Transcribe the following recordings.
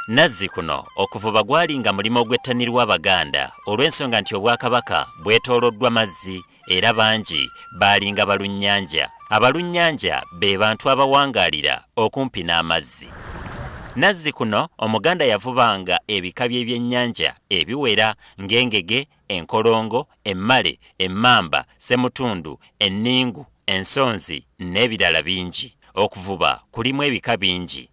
Nazzi kuno okuvuba gwalinga mulimo gwettanirwa Abaganda olw'ensonga nti Obwakabaka bwetooloddwa mazzi era bangi balinga balunnyanja. Abalunnyanja be bantu abawangaalira okumpi n'amazzi. Nazzi kuno Omuganda yavubanga ebika by'ebyennyanja ebiwera ng'engege, enkolongo, emmale, emmamba, ssemutundu, enningu, ensonzi n'ebirala bingi. Okuvuba kulimu ebika bingi.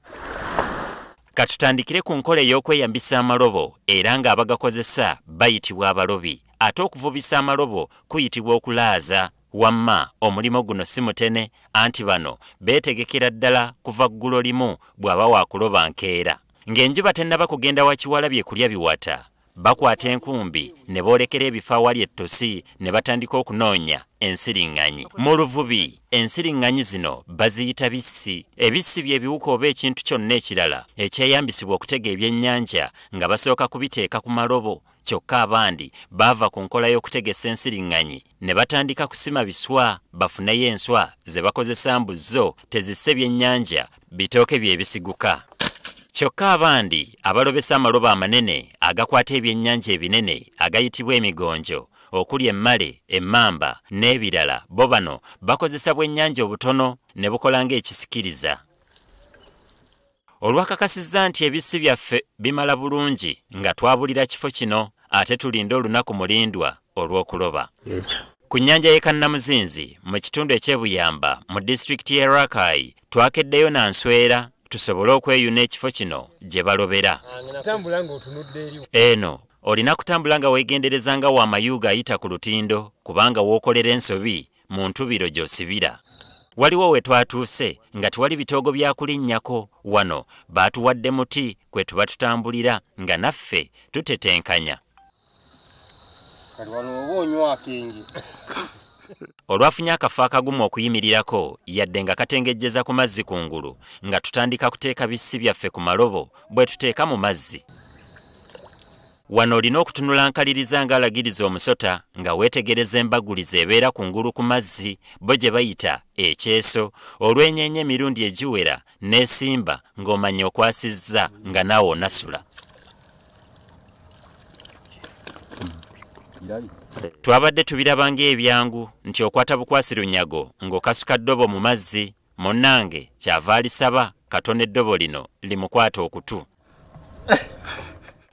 Katutandikire ku nkola ey'okweyambisa amalobo era ng'abagakozesa bayitibwa abalobi. Ate okuvubisa amalobo kuyitibwa okulaaza. Wamma omulimo guno si mutene anti bano beetegekera ddala kuva ggulo limu bw'aba waakuloba nkeera. Ng'enjuba tennaba kugenda wakiwalabye kulya biwata. Bakwata enkumbi ne boolekera ebifo awali ettosi ne batandika okunoonya ensiriŋŋanyi. Mu luvubi ensiriŋŋanyi zino baziyita bissi. Ebissi bye biwuka oba ekintu kyonna ekirala ekyeyambisibwa okutega ebyennyanja nga basooka kubiteeka ku malobo. Kyokka abandi baava ku nkola y'okutegesa ensiriŋŋanyi ne batandika kusima biswa bafuneyo enswa ze bakozesa mbuzo tezisse byennyanja bitooke bye bisiguka. Kyokka abandi abalobesa amalobo amanene agakwata ebyennyanja ebinene agayitibwa emigonjo okuli emmale, emmamba n'ebirala bo bano bakozesa bwennyanja obutono ne bukola ng'ekisikiriza. Olwakakasizza nti ebissi byaffe bimala bulungi nga twabulira kifo kino ate tulinda olunaku mulindwa olw'okuloba. Ku nnyanja y'e Kannamuzinzi mu kitundu eky'Ebuyamba mu disitulikiti y'e Rakai twakeddeyo na nswera tusobole okweyuna ekifo kino gye balobera. Eno olina kutambula nga weegendereza nga w'amayuga ayita ku lutindo kubanga w'okolera ensobi mu ntubiro gy'osibira. Waliwo we twatuuse nga tewali bitoogo bya kulinnyako. Wano baatuwadde muti kwe tuba tutambulira nga naffe tutetenkanya. Olwafunye akafo akagumu okuyimirirako yadde nga katengejjeza ku mazzi kungulu nga tutandika kuteeka bissi byaffe ku malobo bwe tuteeka mu mazzi. Wano olina okutunula nkaliriza ng'alagiriza omusota nga weetegereza embagulizo ebeera kungulu ku mazzi bo gye bayita ekyeso olw'enyeenya emirundi egiwera n'esimba ng'omanya okwasizza nga naawe onasula. Twabadde tubiraba ng'ebyangu nti okwata bukwasirunyago ng'okasuka ddobo mu mazzi munnange kyava alisaba katona eddobo lino limukwata okutu.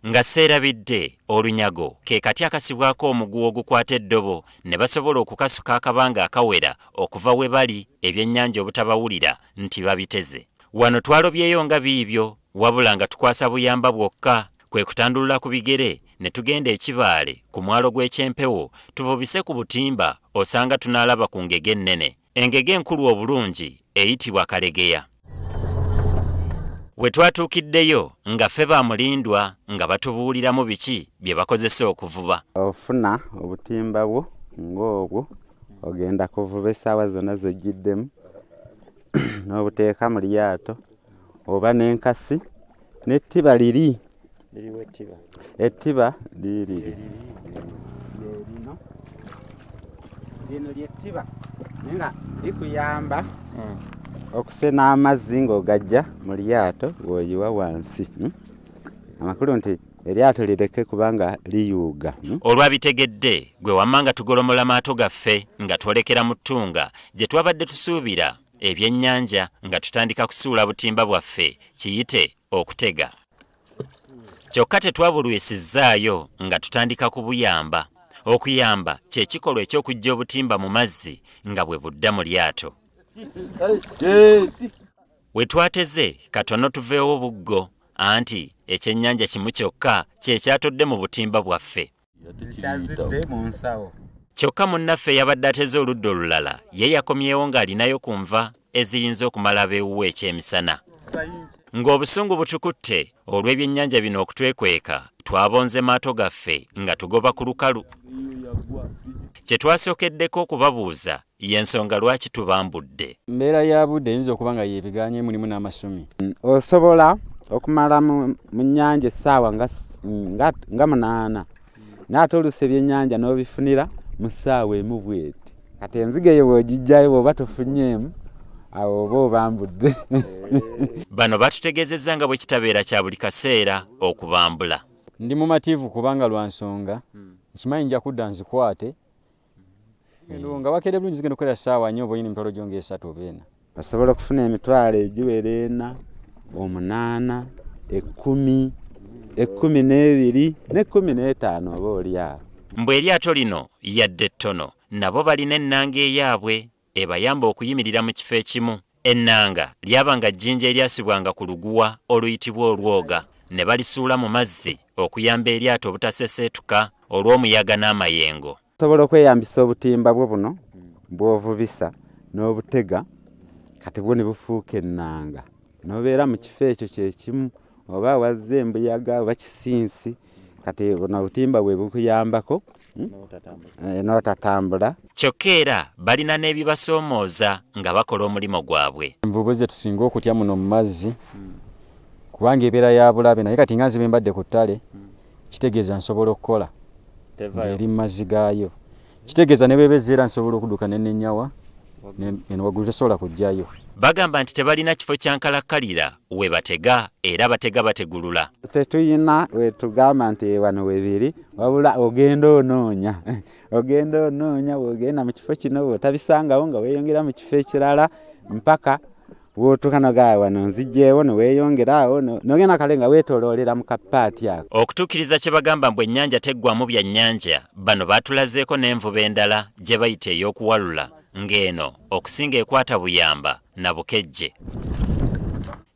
Nga seerabidde olunyago ke kati akasibwako omuguwa ogukwata eddobo ne basobola okukasuka akabanga akawera okuva we bali ebyennyanja obutabawulira nti babiteze. Wano twalobyeyo nga biibyo wabula nga tukwasa buyamba bwokka kwe kutandulula ku bigere ne tugenda ekibaale ku mwalo gw'ekyempewo tuvubise ku butimba osanga tunaalaba ku ngege ennene. Engege enkulu obulungi eyitibwa kalegeya. We twatuukiddeyo nga ffe baamulindwa nga batubuuliramu biki bye bakozesa okuvuba. Ofuna obutimba bwo ng'obwo ogenda kuvuba essaawa zonna zojjiddemu n'obuteeka mu lyato oba n'enkasi n'ettiba liri. Ettiba liri lino lyettiba nga likuyamba okusena amazzi ng'ogajja mu lyato bw'oyiwa wansi. Amakulu nti eryato lireke kubanga liyuuga. Olwabitegedde gwe wamma nga tugolomola maato gaffe nga twolekera mu ttunga gye twabadde tusuubira ebyennyanja nga tutandika kusuula butimba bwaffe kiyite okutega. Kyokka tetwabulwisizzaayo nga tutandika kubuyamba. Okuyamba kye kikolwa eky'okujja obutimba mu mazzi nga bwe budda mu lyato. We twateze katono tuveewo buggo anti ekyennyanja kimu kyokka kye kyatodde mu butimba bwaffe. Kyokka munnaffe yabadde ateze oludda olulala ye yakomyewo ng'alinayo ku nva eziyinza okumala abeewuwa ekyemisana. Ng'obusungu butukutte olw'ebyennyanja bino okutwekweka twabonze maato gaffe nga tugoba ku lukalu. Kye twasookeddeko okubabuuza y'ensonga lwaki tubambudde. Mbeera ya budde eyinza okuba nga yeebigaanye mulimu n'amasumi. Osobola okumala mu nnyanja essaawa nga 8 n'ate oluusi ebyennyanja n'obifunira mu ssaawa emu bw'eti. Kati enzige eyo bw'ogijjayo bw'oba tofunyeemu awo oba obambudde. Bano batutegeezezza nga bwe kitabeera kya buli kaseera okubambula. Ndi mumativu kubanga lwa nsonga nkimanyi nja kudda nzikwate nga bakere bulungi zigenda okukola ssaawa nnyo oba oyina emitwalo gyo ng'esatu oba ena. Osobola okufuna emitwalo egiwera 4, 8, 10, 12 ne 15 oba oli awo. Mbwe eryato lino yadde ettono nabo balina ennanga eyaabwe ebayamba okuyimirira mu kifo ekimu. Ennanga lyabanga jjinja eryasibwanga ku luguwa oluyitibwa olwoga ne balisuula mu mazzi okuyamba eryato obutaseseetuka olw'omuyaga n'amayengo. Osobola okweyambisa obutimba bwo buno bw'ovubisa n'obutega kati bwo ne bufuuka ennanga n'obeera mu kifo ekyo kyekimu oba wazze embuyaga oba kisinsi kati buno obutimba bwe bukuyambako n'otatambula. Kyokka era balina n'ebibasoomooza nga bakola omulimu gwabwe. Envubu ze tusinga okutya muno mu mazzi kubanga ebeera ya bulabe naye kati nga nze bwe mbadde ku ttale kitegeeza nsobola okukola ng'eri mu mazzi gaayo. Kitegeeza ne bweba ezzeera nsobola okudduka ne nnenyawa eno waggulu tesobola kujjayo. Bagamba nti tebalina kifo kyankalakkalira we batega era batega bategulula. Tetuyina wetugamba nti wano webiri wabula ogenda onoonya. Ogenda onoonya bw'ogenda mu kifo kino bw'otabisangawo nga weeyongera mu kifo ekirala mpaka bw'otuuka nogaa wano nzigyewo ne weeyongeraawo n'ogenda kale nga weetooloolera mu kapaati ako. Okutuukiriza kye bagamba mbu ennyanja teggwamu byannyanja, bano baatulazeeko n'envuba endala gye bayita ey'okuwalula ng'eno okusinga ekwata buyamba na bukejje.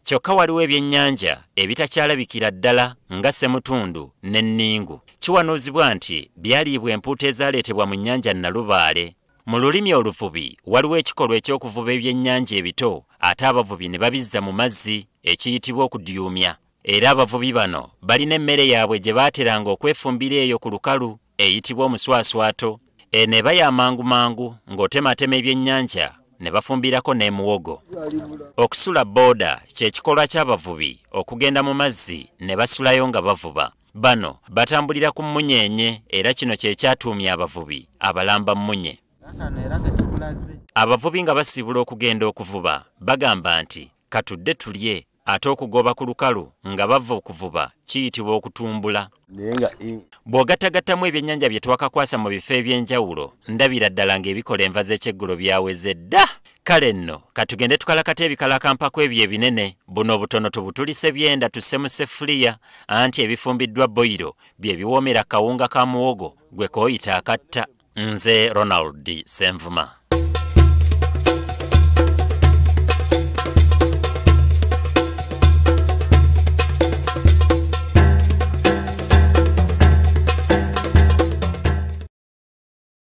Kyokka waliwo ebyennyanja ebitakyalabikira ddala nga ssemutundu n'enningu. Kiwanuuzibwa nti byaliibwa empuuta ezaaleetebwa mu nnyanja Nalubaale. Mu lulimi oluvubi waliwo ekikolwa eky'okuvuba ebyennyanja ebito ate abavubi ne babizza mu mazzi ekiyitibwa okudyumya. Era abavubi bano balina emmere yaabwe gye baateranga okwefumbira eyo ku lukalu eyitibwa omuswaswato. Eno eba ya mangu ng'otematema ebyennyanja ne bafumbirako n'emuwogo. Okusula booda kye kikolwa ky'abavubi okugenda mu mazzi ne basulayo nga bavuba. Bano batambulira ku mmunyeenye era kino kye kyatuumya abavubi abalamba mmunye. Abavubi nga basiibula okugenda okuvuba bagamba nti katudde tulye ate okugoba ku lukalu nga bava okuvuba kiyitibwa okutumbula. Bw'ogattagattamu ebyennyanja bye twakakwasa mu bifo eby'enjawulo ndabira ddala ng'ebikola enva z'ekyeggulo byaweze dda. Kale nno katugende tukalakata ebikalakampako ebyo ebinene buno obutono tubutulise byenda tusse mu seffuliya anti ebifumbiddwa boyiro bye biwoomera kawunga ka muwogo gwe kooyita akatta. Nze Ronald Senvuma.